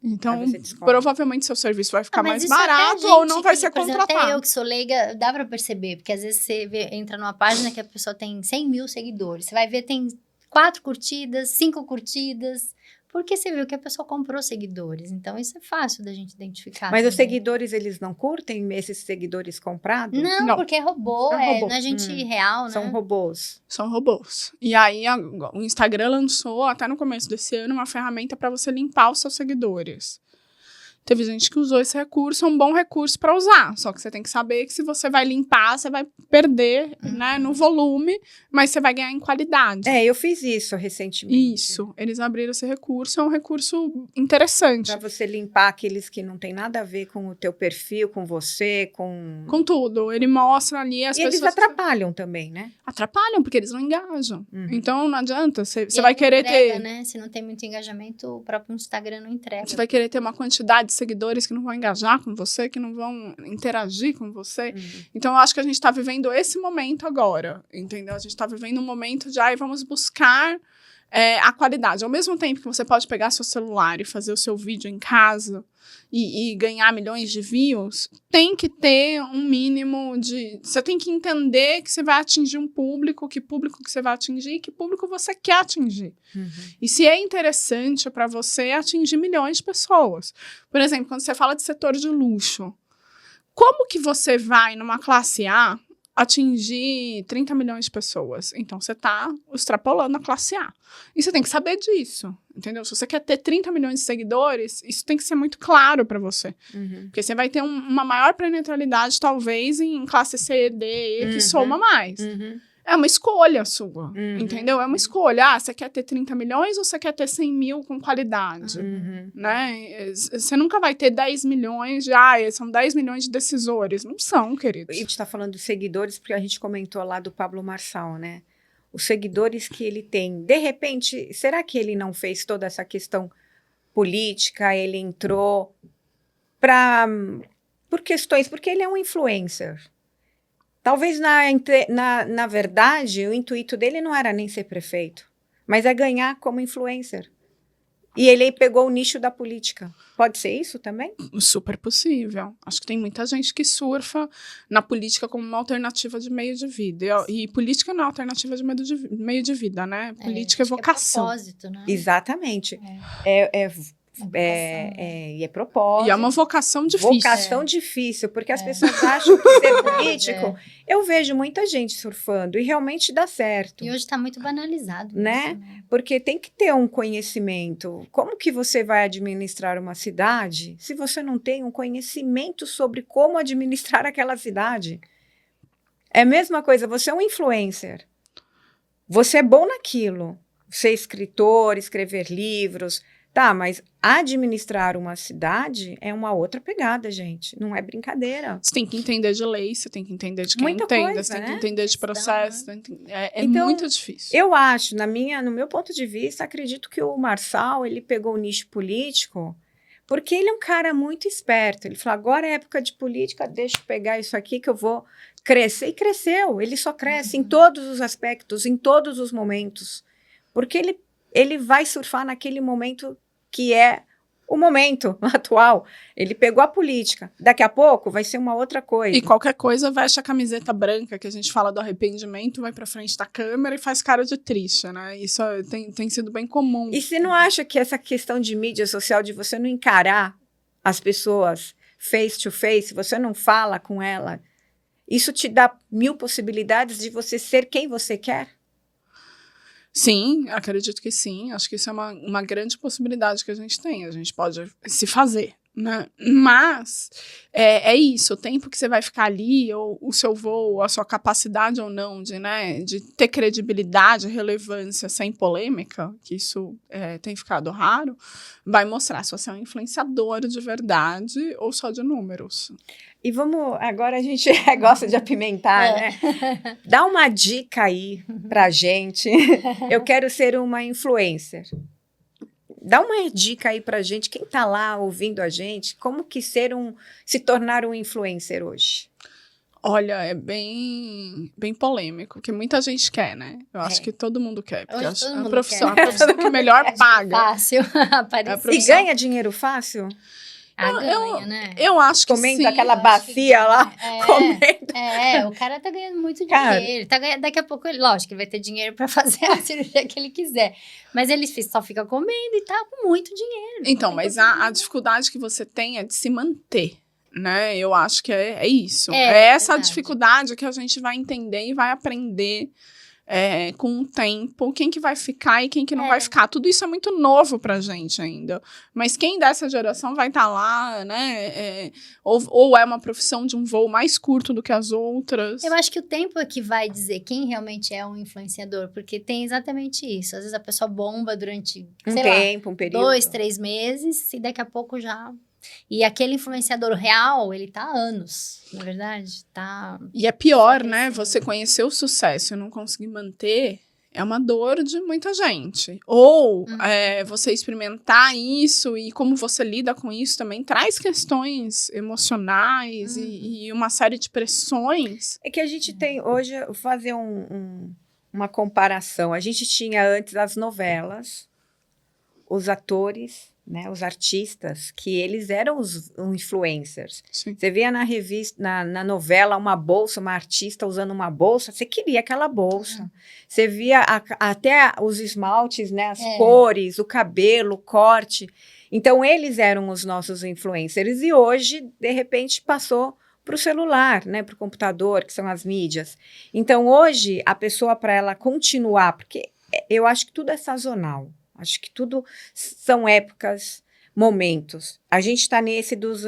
Então, provavelmente seu serviço vai ficar mais barato ou não vai ser contratado. Até eu que sou leiga, dá pra perceber. Porque às vezes você entra numa página que a pessoa tem 100 mil seguidores. Você vai ver, tem 4 curtidas, 5 curtidas. Porque você viu que a pessoa comprou seguidores. Então, isso é fácil da gente identificar. Mas os seguidores, eles não curtem esses seguidores comprados? Não, porque é robô, não é gente real, né? São robôs. São robôs. E aí, o Instagram lançou, até no começo desse ano, uma ferramenta para você limpar os seus seguidores. Teve gente que usou esse recurso, é um bom recurso para usar. Só que você tem que saber que se você vai limpar, você vai perder, né, no volume, mas você vai ganhar em qualidade. Eu fiz isso recentemente. Isso, eles abriram esse recurso, é um recurso interessante. Para você limpar aqueles que não tem nada a ver com o teu perfil, com você, com... Com tudo, ele mostra ali as pessoas... E eles atrapalham também, né? Atrapalham, porque eles não engajam. Então, não adianta, você vai querer ter... né? Se não tem muito engajamento, o próprio Instagram não entrega. Você vai querer ter uma quantidade de seguidores que não vão engajar com você, que não vão interagir com você. Então, eu acho que a gente está vivendo esse momento agora, entendeu? A gente está vivendo um momento de, vamos buscar a qualidade. Ao mesmo tempo que você pode pegar seu celular e fazer o seu vídeo em casa e ganhar milhões de views, tem que ter um mínimo de... Você tem que entender que você vai atingir um público, que público que você vai atingir e que público você quer atingir. E se é interessante para você atingir milhões de pessoas. Por exemplo, quando você fala de setor de luxo, como que você vai numa classe A atingir 30 milhões de pessoas? Então, você está extrapolando a classe A. E você tem que saber disso, entendeu? Se você quer ter 30 milhões de seguidores, isso tem que ser muito claro para você. Porque você vai ter uma maior penetralidade, talvez, em classe C, D, E, que soma mais. É uma escolha sua, entendeu? É uma escolha. Você quer ter 30 milhões ou você quer ter 100 mil com qualidade? Né? Você nunca vai ter 10 milhões de... são 10 milhões de decisores. Não são, queridos. E a gente está falando dos seguidores, porque a gente comentou lá do Pablo Marçal, né? Os seguidores que ele tem. De repente, será que ele não fez toda essa questão política? Ele entrou por questões... Porque ele é um influencer. Talvez, na verdade, o intuito dele não era nem ser prefeito, mas é ganhar como influencer. E ele pegou o nicho da política. Pode ser isso também? Super possível. Acho que tem muita gente que surfa na política como uma alternativa de meio de vida. E política não é alternativa de meio de vida, né? Política é vocação. É propósito, né? Exatamente. É propósito. E é uma vocação difícil. Vocação difícil, porque as pessoas acham que ser político... Eu vejo muita gente surfando e realmente dá certo. E hoje está muito banalizado. Né? Isso, né? Porque tem que ter um conhecimento. Como que você vai administrar uma cidade se você não tem um conhecimento sobre como administrar aquela cidade? É a mesma coisa, você é um influencer. Você é bom naquilo. Ser escritor, escrever livros... Tá, mas administrar uma cidade é uma outra pegada, gente. Não é brincadeira. Você tem que entender de lei, você tem que entender de quem Muita entende, coisa, você tem né? que entender de processo. Então, muito difícil. Eu acho, no meu ponto de vista, acredito que o Marçal, ele pegou o nicho político, porque ele é um cara muito esperto. Ele falou, agora é época de política, deixa eu pegar isso aqui que eu vou crescer. E cresceu, ele só cresce em todos os aspectos, em todos os momentos. Porque ele vai surfar naquele momento que é o momento atual. Ele pegou a política. Daqui a pouco vai ser uma outra coisa. E qualquer coisa, veste a camiseta branca, que a gente fala do arrependimento, vai pra frente da câmera e faz cara de triste, né? Isso tem sido bem comum. E você não acha que essa questão de mídia social, de você não encarar as pessoas face to face, você não fala com ela, isso te dá 1000 possibilidades de você ser quem você quer? Sim, acredito que sim. Acho que isso é uma grande possibilidade que a gente tem. A gente pode se fazer, né? Mas é isso, o tempo que você vai ficar ali, ou o seu voo, a sua capacidade ou não de ter credibilidade, relevância sem polêmica, que isso tem ficado raro, vai mostrar se você é um influenciador de verdade ou só de números. E agora a gente gosta de apimentar, né? Dá uma dica aí pra gente. Eu quero ser uma influencer. Dá uma dica aí pra gente, quem tá lá ouvindo a gente, como que se tornar um influencer hoje? Olha, é bem polêmico, porque muita gente quer, né? Eu acho que todo mundo quer, porque Hoje todo mundo a profissão quer. que melhor paga. Fácil aparecer. E ganha dinheiro fácil? Ganha, né? Eu acho que Comendo sim. aquela bacia lá, comendo. O cara tá ganhando muito Cara. dinheiro. Daqui a pouco, lógico, ele vai ter dinheiro pra fazer a cirurgia que ele quiser. Mas ele só fica comendo e tá com muito dinheiro. Então, mas a dificuldade que você tem é de se manter, né? Eu acho que é isso. É essa a dificuldade que a gente vai entender e vai aprender com o tempo, quem que vai ficar e quem que não vai ficar. Tudo isso é muito novo pra gente ainda. Mas quem dessa geração vai estar lá, né? Ou é uma profissão de um voo mais curto do que as outras. Eu acho que o tempo é que vai dizer quem realmente é um influenciador, porque tem exatamente isso. Às vezes a pessoa bomba durante, um período. 2, 3 meses, e daqui a pouco já... E aquele influenciador real, ele tá há anos, na verdade, tá... E é pior, né? Você conhecer o sucesso e não conseguir manter, é uma dor de muita gente. Ou você experimentar isso e como você lida com isso também traz questões emocionais e uma série de pressões. É que a gente tem hoje, fazer uma comparação, a gente tinha antes as novelas, os atores, né, os artistas, que eles eram os influencers. Sim. Você via na revista, na novela, uma bolsa, uma artista usando uma bolsa, você queria aquela bolsa. Você via até os esmaltes, né, as cores, o cabelo, o corte. Então, eles eram os nossos influencers. E hoje, de repente, passou para o celular, né, para o computador, que são as mídias. Então, hoje, a pessoa, para ela continuar, porque eu acho que tudo é sazonal. Acho que tudo são épocas, momentos. A gente está nesse dos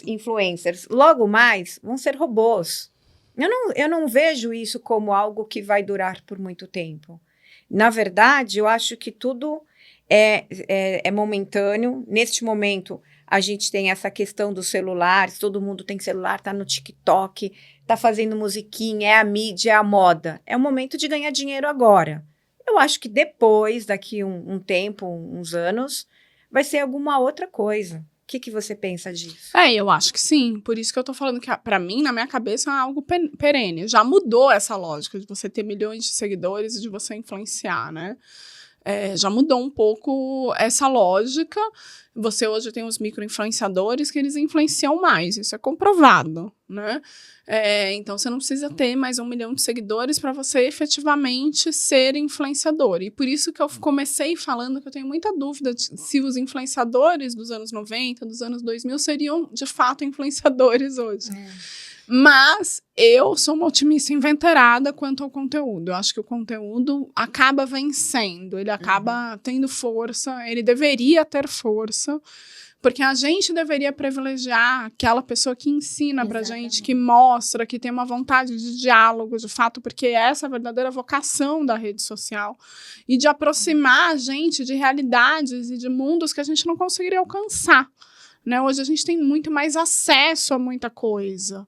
influencers. Logo mais, vão ser robôs. Eu não vejo isso como algo que vai durar por muito tempo. Na verdade, eu acho que tudo é momentâneo. Neste momento, a gente tem essa questão dos celulares. Todo mundo tem celular, está no TikTok, está fazendo musiquinha, é a mídia, é a moda. É o momento de ganhar dinheiro agora. Eu acho que depois, daqui um tempo, uns anos, vai ser alguma outra coisa. O que você pensa disso? Eu acho que sim. Por isso que eu tô falando que, pra mim, na minha cabeça, é algo perene. Já mudou essa lógica de você ter milhões de seguidores e de você influenciar, né? Já mudou um pouco essa lógica. Você hoje tem os micro-influenciadores que eles influenciam mais, isso é comprovado, né? Então, você não precisa ter mais 1 milhão de seguidores para você efetivamente ser influenciador. E por isso que eu comecei falando que eu tenho muita dúvida se os influenciadores dos anos 90, dos anos 2000, seriam, de fato, influenciadores hoje. Mas eu sou uma otimista inveterada quanto ao conteúdo. Eu acho que o conteúdo acaba vencendo, ele acaba tendo força, ele deveria ter força, porque a gente deveria privilegiar aquela pessoa que ensina pra gente, que mostra, que tem uma vontade de diálogo, de fato, porque essa é a verdadeira vocação da rede social, e de aproximar a gente de realidades e de mundos que a gente não conseguiria alcançar, né? Hoje a gente tem muito mais acesso a muita coisa.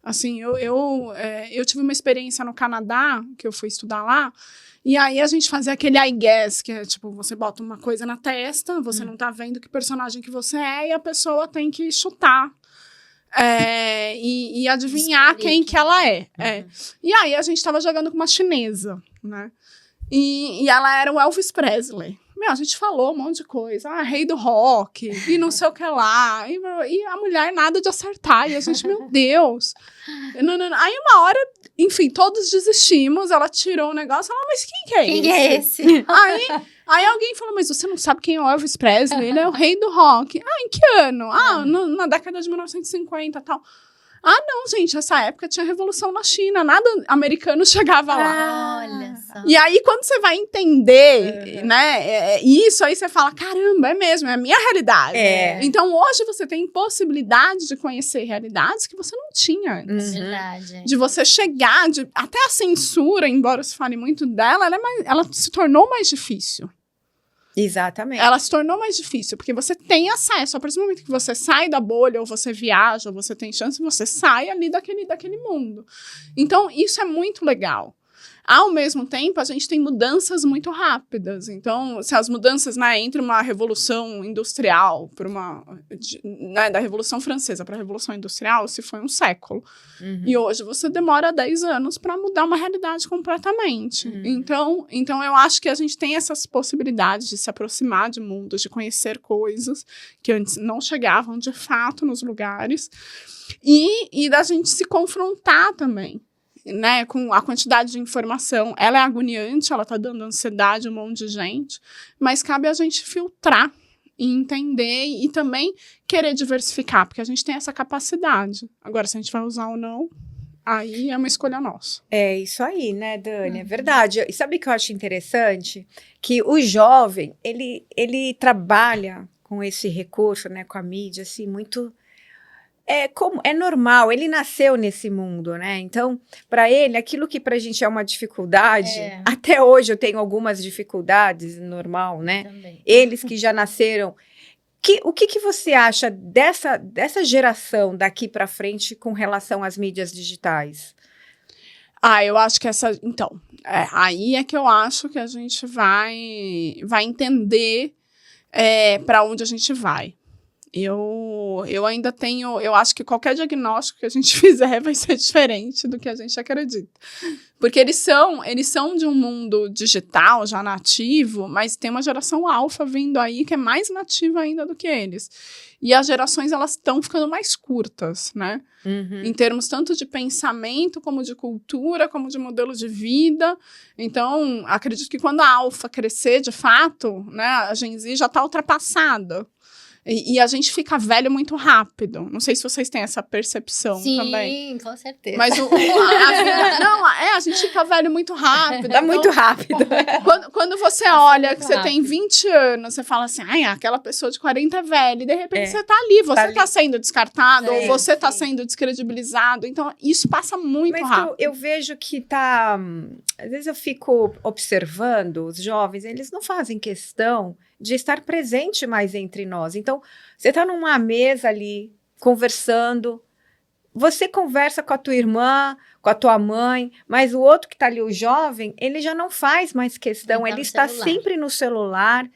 Assim, eu tive uma experiência no Canadá, que eu fui estudar lá, e aí a gente fazia aquele I guess, que é tipo, você bota uma coisa na testa, você não tá vendo que personagem que você é, e a pessoa tem que chutar e adivinhar quem que ela é. E aí a gente tava jogando com uma chinesa, né? E ela era o Elvis Presley. A gente falou um monte de coisa. Rei do rock, e não sei o que lá. E a mulher nada de acertar. E a gente, meu Deus. Aí uma hora, enfim, todos desistimos. Ela tirou o negócio. Mas quem que é esse? Quem é esse? Aí alguém falou, mas você não sabe quem é o Elvis Presley? Ele é o rei do rock. Em que ano? Na década de 1950 e tal. Não, gente, essa época tinha revolução na China, nada americano chegava lá. Olha só. E aí, quando você vai entender, né, isso, aí você fala, caramba, é mesmo, é a minha realidade. Então, hoje você tem possibilidade de conhecer realidades que você não tinha antes. Verdade. De você chegar, até a censura, embora se fale muito dela, ela se tornou mais difícil. Exatamente. Ela se tornou mais difícil, porque você tem acesso. A partir do momento que você sai da bolha, ou você viaja, ou você tem chance, você sai ali daquele mundo. Então, isso é muito legal. Ao mesmo tempo, a gente tem mudanças muito rápidas. Então, se as mudanças, né, entre uma revolução industrial, da Revolução Francesa para a Revolução Industrial, se foi um século. E hoje você demora 10 anos para mudar uma realidade completamente. Então, eu acho que a gente tem essas possibilidades de se aproximar de mundos, de conhecer coisas que antes não chegavam de fato nos lugares, e da gente se confrontar também, né, com a quantidade de informação. Ela é agoniante, ela tá dando ansiedade a um monte de gente, mas cabe a gente filtrar e entender e também querer diversificar, porque a gente tem essa capacidade. Agora, se a gente vai usar ou não, aí é uma escolha nossa. É isso aí, né, Dani? É verdade. E sabe o que eu acho interessante? Que o jovem, ele trabalha com esse recurso, né, com a mídia, assim, muito... É normal, ele nasceu nesse mundo, né? Então, para ele, aquilo que pra gente é uma dificuldade, até hoje eu tenho algumas dificuldades, normal, né? Também. Eles que já nasceram. O que você acha dessa geração daqui para frente com relação às mídias digitais? Eu acho que então, aí é que eu acho que a gente vai entender para onde a gente vai. Eu ainda tenho... Eu acho que qualquer diagnóstico que a gente fizer vai ser diferente do que a gente acredita. Porque eles são de um mundo digital, já nativo, mas tem uma geração alfa vindo aí que é mais nativa ainda do que eles. E as gerações, elas estão ficando mais curtas, né? Em termos tanto de pensamento, como de cultura, como de modelo de vida. Então, acredito que quando a alfa crescer, de fato, né, a Gen Z já está ultrapassada. E a gente fica velho muito rápido. Não sei se vocês têm essa percepção também. Sim, com certeza. Mas a gente fica velho muito rápido. Tá muito rápido. Quando você olha que você tem 20 anos, você fala assim, aquela pessoa de 40 é velha. E de repente você tá ali, você tá sendo descartado, ou você tá sendo descredibilizado. Então, isso passa muito rápido. Eu vejo que tá... Às vezes eu fico observando os jovens, eles não fazem questão de estar presente mais entre nós. Então, você está numa mesa ali, conversando, você conversa com a tua irmã, com a tua mãe, mas o outro que está ali, o jovem, ele já não faz mais questão, ele está sempre no celular,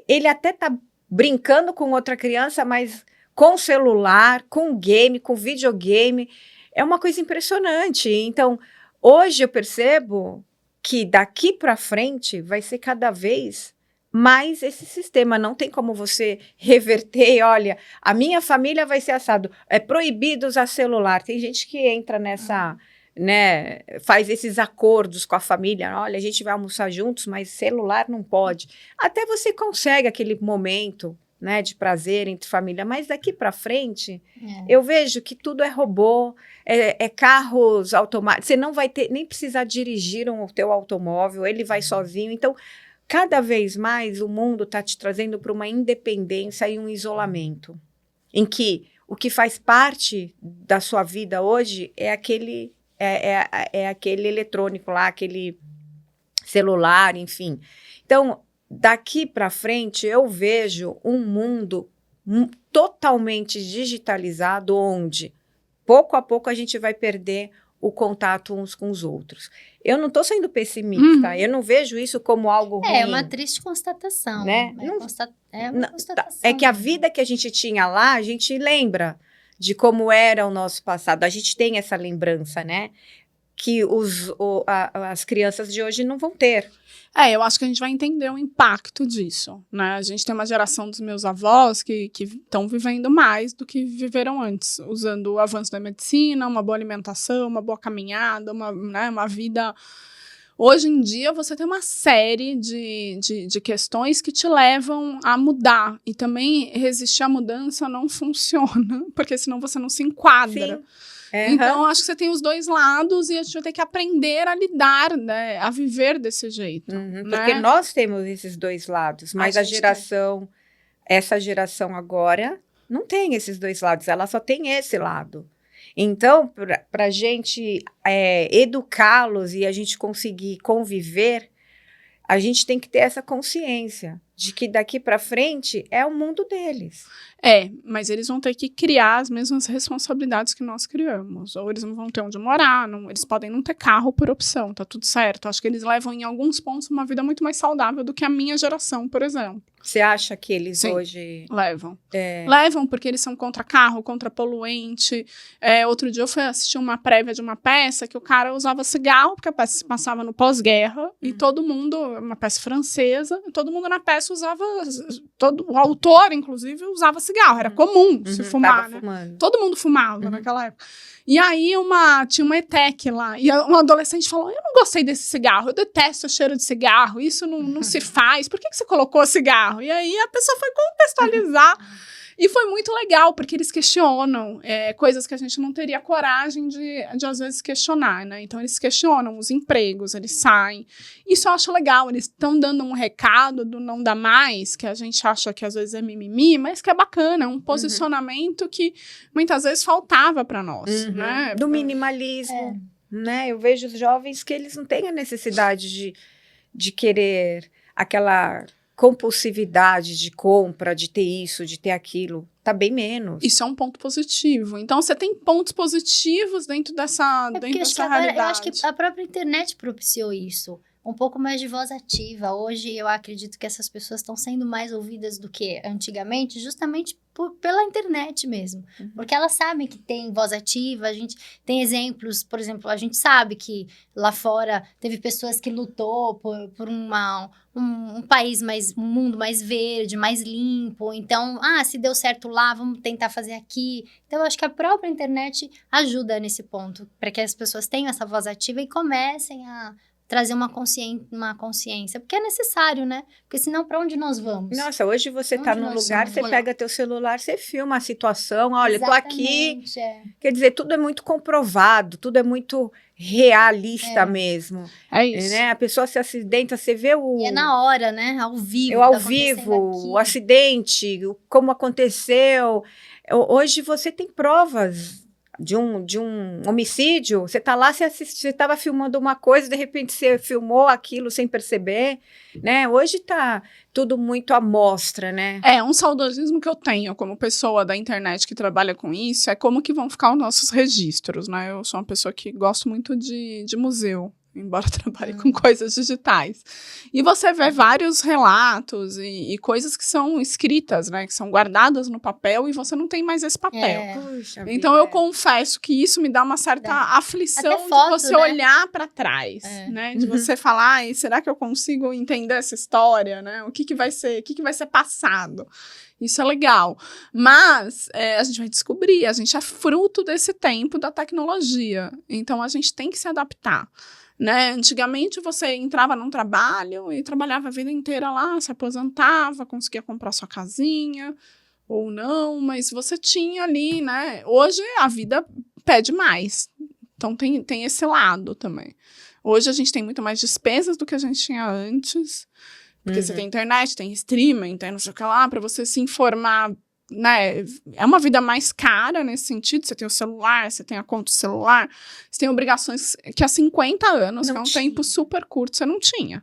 ele até está brincando com outra criança, mas com celular, com game, com videogame, é uma coisa impressionante. Então, hoje eu percebo que daqui para frente vai ser cada vez mais esse sistema. Não tem como você reverter, olha, a minha família vai ser assado. É proibido usar celular. Tem gente que entra nessa, né, faz esses acordos com a família. Olha, a gente vai almoçar juntos, mas celular não pode. Até você consegue aquele momento, né, de prazer entre família, mas daqui para frente, eu vejo que tudo é robô, é carros automáticos, você não vai ter, nem precisar dirigir o teu automóvel, ele vai sozinho, então, cada vez mais o mundo está te trazendo para uma independência e um isolamento, em que o que faz parte da sua vida hoje é aquele, aquele eletrônico lá, aquele celular, enfim. Então, daqui para frente, eu vejo um mundo totalmente digitalizado, onde, pouco a pouco, a gente vai perder o contato uns com os outros. Eu não estou sendo pessimista, eu não vejo isso como algo ruim. É uma triste constatação. Né? É uma constatação. É que a vida que a gente tinha lá, a gente lembra de como era o nosso passado. A gente tem essa lembrança, né? Que as crianças de hoje não vão ter. Eu acho que a gente vai entender o impacto disso, né? A gente tem uma geração dos meus avós que estão vivendo mais do que viveram antes, usando o avanço da medicina, uma boa alimentação, uma boa caminhada, uma vida... Hoje em dia, você tem uma série de questões que te levam a mudar. E também resistir à mudança não funciona, porque senão você não se enquadra. Sim. Então, acho que você tem os dois lados e a gente vai ter que aprender a lidar, né, a viver desse jeito. Né? Porque nós temos esses dois lados, mas essa geração agora não tem esses dois lados, ela só tem esse lado. Então, para a gente educá-los e a gente conseguir conviver, a gente tem que ter essa consciência de que daqui para frente é o mundo deles. Mas eles vão ter que criar as mesmas responsabilidades que nós criamos. Ou eles não vão ter onde morar, eles podem não ter carro por opção, tá tudo certo. Acho que eles levam, em alguns pontos, uma vida muito mais saudável do que a minha geração, por exemplo. Você acha que eles Sim, hoje... levam. Levam porque eles são contra carro, contra poluente. Outro dia eu fui assistir uma prévia de uma peça que o cara usava cigarro, porque a peça se passava no pós-guerra, e todo mundo, uma peça francesa, todo mundo na peça usava, o autor, inclusive, usava cigarro, era comum se fumar, né? Fumando. Todo mundo fumava naquela época. E aí tinha uma ETEC lá, e um adolescente falou, eu não gostei desse cigarro, eu detesto o cheiro de cigarro, isso não se faz, por que você colocou cigarro? E aí a pessoa foi contextualizar, e foi muito legal, porque eles questionam coisas que a gente não teria coragem de às vezes questionar, né? Então eles questionam os empregos, eles saem. Isso eu acho legal, eles estão dando um recado do não dá mais, que a gente acha que às vezes é mimimi, mas que é bacana, é um posicionamento que muitas vezes faltava para nós, né? Do minimalismo, né? Eu vejo os jovens que eles não têm a necessidade de querer aquela... compulsividade de compra, de ter isso, de ter aquilo, tá bem menos. Isso é um ponto positivo. Então, você tem pontos positivos dentro dessa realidade. Eu acho que a própria internet propiciou isso. Um pouco mais de voz ativa. Hoje, eu acredito que essas pessoas estão sendo mais ouvidas do que antigamente, justamente pela internet mesmo. Porque elas sabem que tem voz ativa, a gente tem exemplos, por exemplo, a gente sabe que lá fora teve pessoas que lutou por um país um mundo mais verde, mais limpo. Então, se deu certo lá, vamos tentar fazer aqui. Então, eu acho que a própria internet ajuda nesse ponto, para que as pessoas tenham essa voz ativa e comecem a trazer uma consciência, porque é necessário, né? Porque senão, para onde nós vamos? Nossa, hoje você tá num lugar, você pega teu celular, você filma a situação, olha, eu tô aqui. Quer dizer, tudo é muito comprovado, tudo é muito realista mesmo. É isso. Né? A pessoa se acidenta, você vê E é na hora, né? Ao vivo. Ao vivo, o acidente, como aconteceu. Hoje você tem provas de um homicídio, você tá lá, você estava filmando uma coisa, de repente você filmou aquilo sem perceber, né? Hoje tá tudo muito à mostra, né? Um saudosismo que eu tenho como pessoa da internet que trabalha com isso, é como que vão ficar os nossos registros, né? Eu sou uma pessoa que gosto muito de museu. embora trabalhe com coisas digitais. E você vê vários relatos e coisas que são escritas, né? Que são guardadas no papel e você não tem mais esse papel. Puxa Então, vida, eu confesso que isso me dá uma certa aflição Até foto, de você né? olhar para trás, né? De você falar, ai, será que eu consigo entender essa história, né? O que vai ser passado? Isso é legal. Mas a gente vai descobrir, a gente é fruto desse tempo da tecnologia. Então, a gente tem que se adaptar. Né? Antigamente você entrava num trabalho e trabalhava a vida inteira lá, se aposentava, conseguia comprar sua casinha ou não, mas você tinha ali, né? Hoje a vida pede mais, então tem esse lado também. Hoje a gente tem muito mais despesas do que a gente tinha antes, porque você tem internet, tem streaming, tem não sei o que lá, para você se informar, né, é uma vida mais cara nesse sentido. Você tem o celular, você tem a conta do celular, você tem obrigações que há 50 anos, que é um tempo super curto, você não tinha.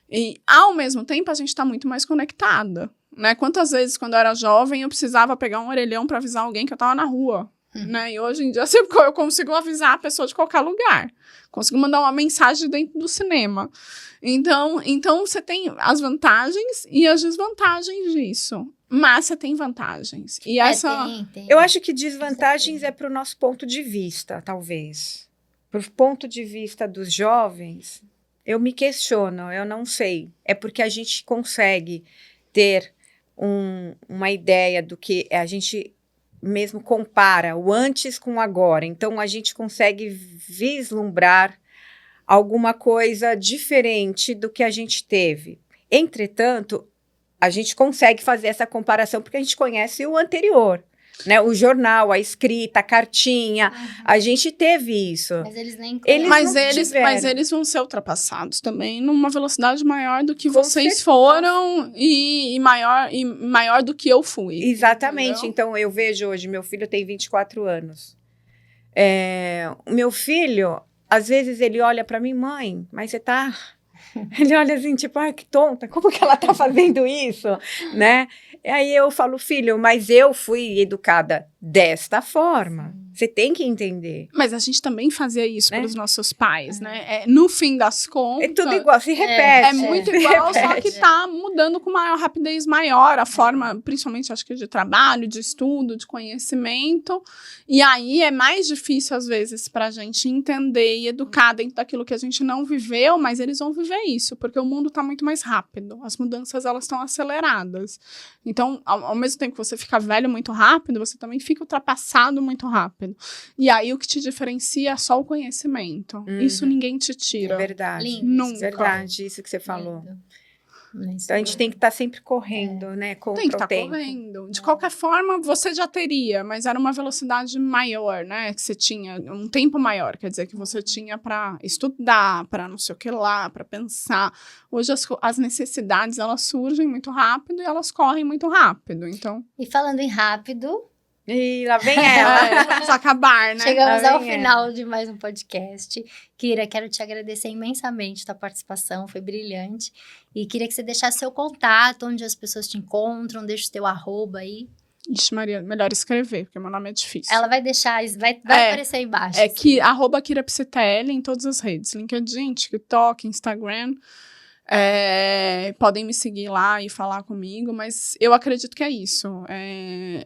E, ao mesmo tempo, a gente está muito mais conectada, né? Quantas vezes, quando eu era jovem, eu precisava pegar um orelhão para avisar alguém que eu estava na rua, né? E hoje em dia, eu consigo avisar a pessoa de qualquer lugar. Consigo mandar uma mensagem dentro do cinema. Então você tem as vantagens e as desvantagens disso. Mas você tem vantagens. E essa... Tem. Eu acho que desvantagens é para o nosso ponto de vista, talvez. Para o ponto de vista dos jovens, eu me questiono, eu não sei. É porque a gente consegue ter uma ideia do que a gente mesmo compara o antes com o agora. Então, a gente consegue vislumbrar alguma coisa diferente do que a gente teve. Entretanto, a gente consegue fazer essa comparação porque a gente conhece o anterior, né? O jornal, a escrita, a cartinha, a gente teve isso. Mas eles nem Mas eles vão ser ultrapassados também numa velocidade maior do que vocês foram e maior do que eu fui. Exatamente. Entendeu? Então, eu vejo hoje, meu filho tem 24 anos. O meu filho, às vezes ele olha para mim, mãe, mas você tá... Ele olha assim, tipo, que tonta, como que ela tá fazendo isso, né? E aí eu falo, filho, mas eu fui educada desta forma. Você tem que entender. Mas a gente também fazia isso para os nossos pais, né? No fim das contas... É tudo igual, se repete. É muito igual, só que tá mudando com uma rapidez maior a forma, principalmente, acho que de trabalho, de estudo, de conhecimento. E aí é mais difícil, às vezes, pra gente entender e educar dentro daquilo que a gente não viveu, mas eles vão viver isso, porque o mundo tá muito mais rápido. As mudanças, elas estão aceleradas. Então, ao mesmo tempo que você fica velho muito rápido, você também fica ultrapassado muito rápido. E aí, o que te diferencia é só o conhecimento. Isso ninguém te tira. É verdade. Lindo. Nunca. Verdade, isso que você falou. Lindo. Então, a gente tem que estar sempre correndo, né? Contra Tem que o estar tempo. correndo. De qualquer forma, você já teria, mas era uma velocidade maior, né? Que você tinha um tempo maior, quer dizer, que você tinha para estudar, para não sei o que lá, para pensar. Hoje as necessidades, elas surgem muito rápido e elas correm muito rápido, então... E falando em rápido, E lá vem ela. Vamos acabar, né? chegamos Lá ao vem final de mais um podcast. Kira, quero te agradecer imensamente a tua participação, foi brilhante. E queria que você deixasse seu contato, onde as pessoas te encontram, deixa o teu arroba aí. Ixi, Maria, melhor escrever, porque meu nome é difícil. Ela vai deixar, vai aparecer aí embaixo. @KiraPsiteli em todas as redes. LinkedIn, TikTok, Instagram. Podem me seguir lá e falar comigo, mas eu acredito que é isso.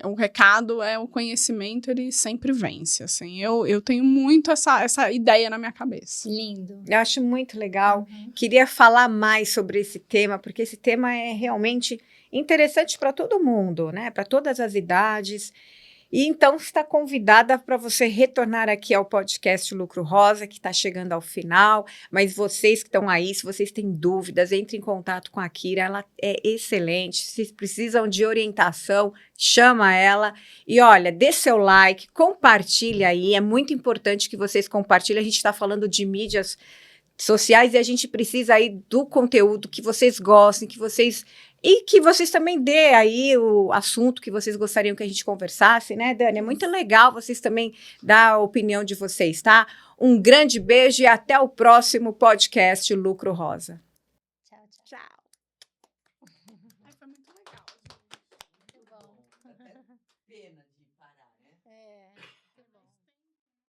O recado é o conhecimento, ele sempre vence. Assim, eu tenho muito essa ideia na minha cabeça. Lindo. Eu acho muito legal. Queria falar mais sobre esse tema, porque esse tema é realmente interessante para todo mundo, né? Para todas as idades. E então, está convidada para você retornar aqui ao podcast Lucro Rosa, que está chegando ao final. Mas vocês que estão aí, se vocês têm dúvidas, entre em contato com a Kira. Ela é excelente. Se precisam de orientação, chama ela. E olha, dê seu like, compartilha aí. É muito importante que vocês compartilhem. A gente está falando de mídias sociais e a gente precisa aí do conteúdo que vocês gostem, e que vocês também dê aí o assunto que vocês gostariam que a gente conversasse, né, Dani? É muito legal vocês também dar a opinião de vocês, tá? Um grande beijo e até o próximo podcast Lucro Rosa.